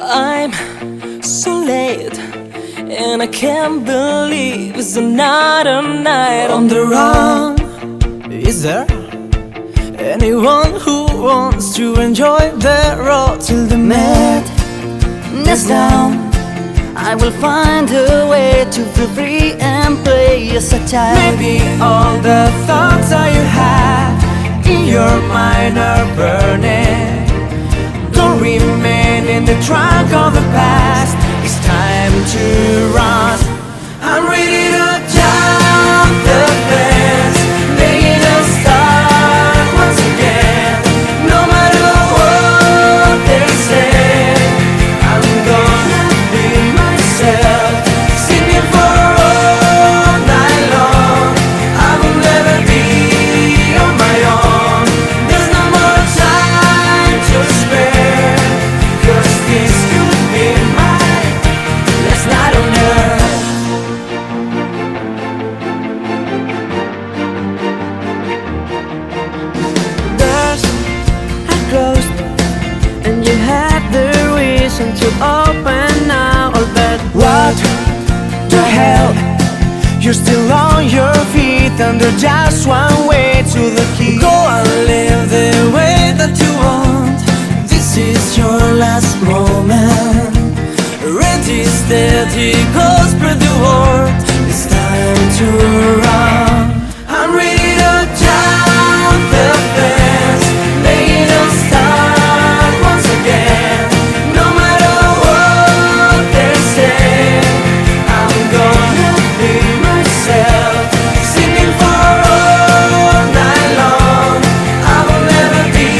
I'm so late, and I can't believe it's another night on the run. Is there anyone who wants to enjoy the road till the madness down? I will find a way to feel free and play as a child. Maybe all the thoughts that you had in your mind are burning, don't remain in the trunk of the past. It's time to run. I'm ready to jump the fence, making a start once again. No matter what they say, I'm gonna be myself, singing for all night long. I will never be on my own. There's no more time to spare, 'cause this could be my last night on earth. Doors are closed, and you had the reason to open now. But what the hell? You're still on your feet, and there's just one way to the key. Go and live the way that you want. This is your last moment. Rent is steady, go spread the word. It's time to run. I'm ready to jump the fence, making a start once again. No matter what they say, I'm gonna be myself, singing for all night long. I will never be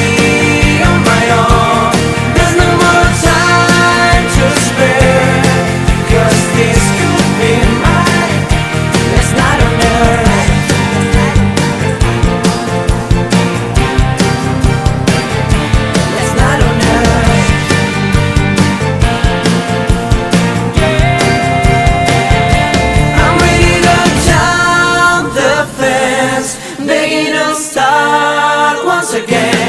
on my own. There's no more time to spare, 'cause this could be my last night on earth. Last night on earth. I'm ready to jump the fence, making a start once again.